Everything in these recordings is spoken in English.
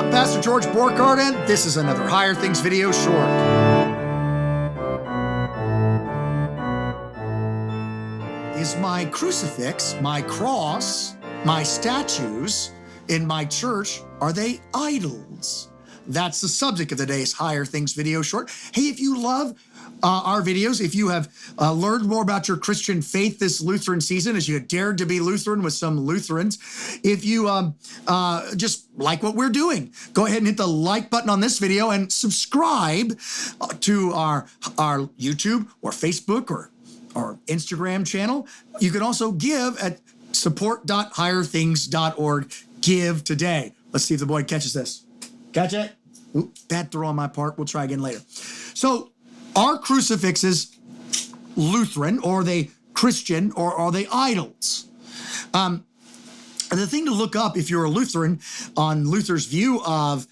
I'm Pastor George Borkhardt, and this is another Higher Things video short. Is my crucifix, my cross, my statues in my church, are they idols? That's the subject of today's Higher Things video short. Hey, if you love our videos, if you have learned more about your Christian faith this Lutheran season, as you dared to be Lutheran with some Lutherans, if you just like what we're doing, go ahead and hit the like button on this video and subscribe to our YouTube or Facebook or Instagram channel. You can also give at support.higherthings.org. Give today. Let's see if the boy catches this. Catch it? Oop, bad throw on my part. We'll try again later. So, are crucifixes Lutheran, or are they Christian, or are they idols? The thing to look up if you're a Lutheran on Luther's view of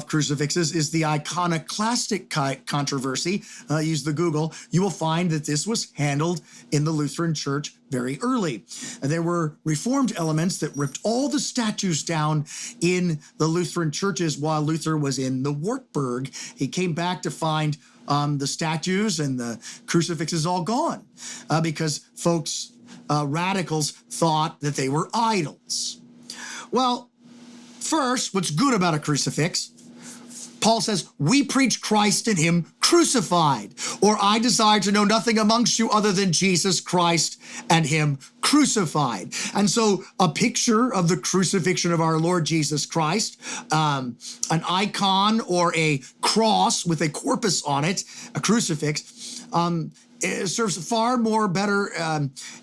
crucifixes is the iconoclastic controversy. Use the Google. You will find that this was handled in the Lutheran Church very early. There were Reformed elements that ripped all the statues down in the Lutheran churches while Luther was in the Wartburg. He came back to find the statues and the crucifixes all gone because folks, radicals, thought that they were idols. Well, first, what's good about a crucifix? Paul says, we preach Christ and him crucified, or I desire to know nothing amongst you other than Jesus Christ and him crucified. And so a picture of the crucifixion of our Lord Jesus Christ, an icon or a cross with a corpus on it, a crucifix, it serves far more better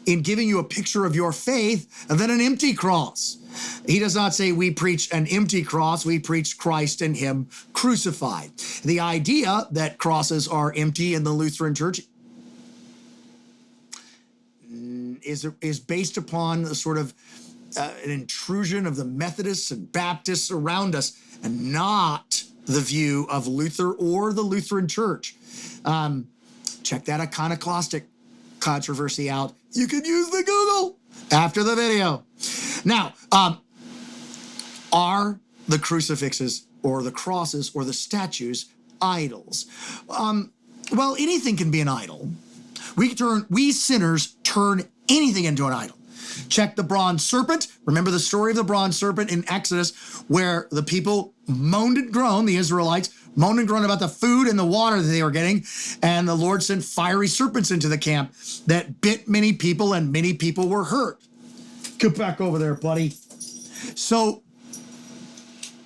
in giving you a picture of your faith than an empty cross. He does not say we preach an empty cross, we preach Christ and him crucified. The idea that crosses are empty in the Lutheran Church is based upon a sort of an intrusion of the Methodists and Baptists around us, and not the view of Luther or the Lutheran Church. Check that iconoclastic controversy out. You can use the Google after the video. Now, are the crucifixes or the crosses or the statues idols? Well, anything can be an idol. We sinners turn anything into an idol. Check the bronze serpent. Remember the story of the bronze serpent in Exodus, where the people moaned and groaned, the Israelites moaned and groaned about the food and the water that they were getting, and the Lord sent fiery serpents into the camp that bit many people, and many people were hurt. Get back over there, buddy. So,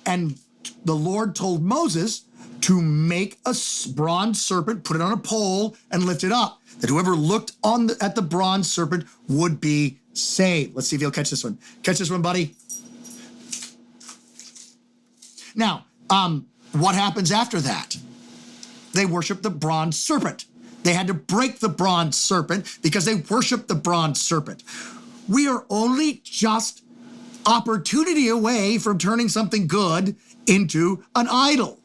and the Lord told Moses to make a bronze serpent, put it on a pole, and lift it up, that whoever looked at the bronze serpent would be saved. Let's see if you'll catch this one. Catch this one, buddy. Now, what happens after that? They worship the bronze serpent. They had to break the bronze serpent because they worshiped the bronze serpent. We are only just opportunity away from turning something good into an idol.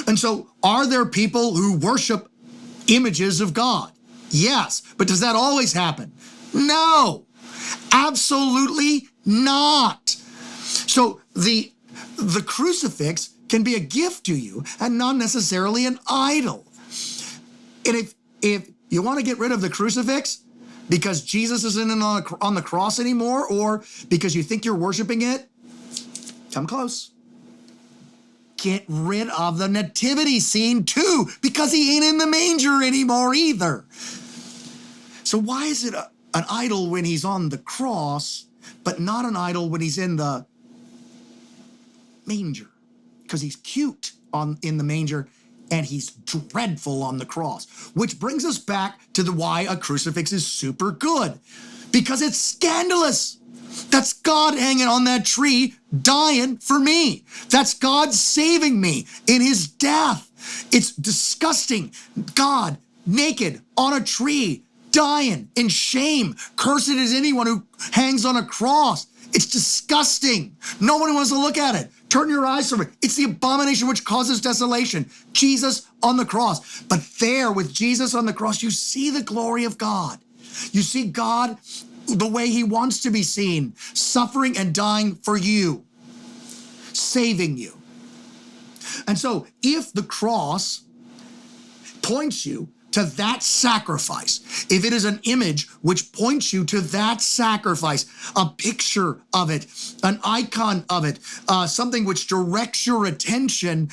And so, are there people who worship images of God? Yes, but does that always happen? No, absolutely not. So the crucifix can be a gift to you and not necessarily an idol. And if you want to get rid of the crucifix because Jesus isn't on the cross anymore, or because you think you're worshiping it, come close. Get rid of the nativity scene too, because he ain't in the manger anymore either. So why is it an idol when he's on the cross, but not an idol when he's in the manger? Because he's cute in the manger, and he's dreadful on the cross. Which brings us back to why a crucifix is super good. Because it's scandalous. That's God hanging on that tree, dying for me. That's God saving me in his death. It's disgusting. God, naked, on a tree, dying in shame. Cursed is anyone who hangs on a cross. It's disgusting. No one wants to look at it. Turn your eyes from it. It's the abomination which causes desolation. Jesus on the cross. But there, with Jesus on the cross, you see the glory of God. You see God the way he wants to be seen, suffering and dying for you, saving you. And so if the cross points you to that sacrifice, if it is an image which points you to that sacrifice, a picture of it, an icon of it, something which directs your attention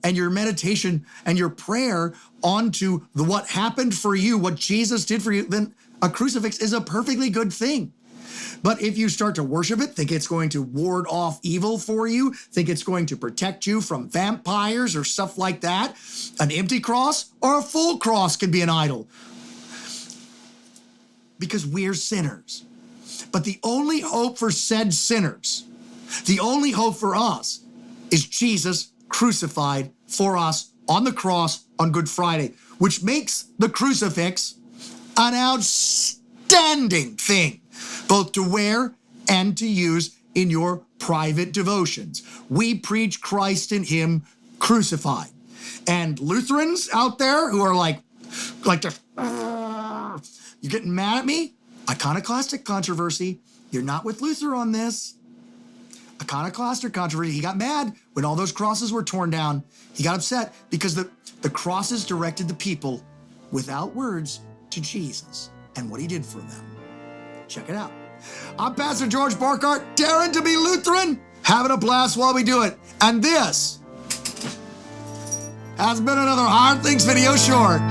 and your meditation and your prayer onto what happened for you, what Jesus did for you, then a crucifix is a perfectly good thing. But if you start to worship it, think it's going to ward off evil for you, think it's going to protect you from vampires or stuff like that, an empty cross or a full cross can be an idol. Because we're sinners. But the only hope for said sinners, the only hope for us, is Jesus crucified for us on the cross on Good Friday, which makes the crucifix an outstanding thing, both to wear and to use in your private devotions. We preach Christ and Him crucified. And Lutherans out there who are like this, you getting mad at me? Iconoclastic controversy. You're not with Luther on this. Iconoclastic controversy. He got mad when all those crosses were torn down. He got upset because the crosses directed the people without words to Jesus and what He did for them. Check it out. I'm Pastor George Barkart, daring to be Lutheran, having a blast while we do it. And this has been another Hard Things video short.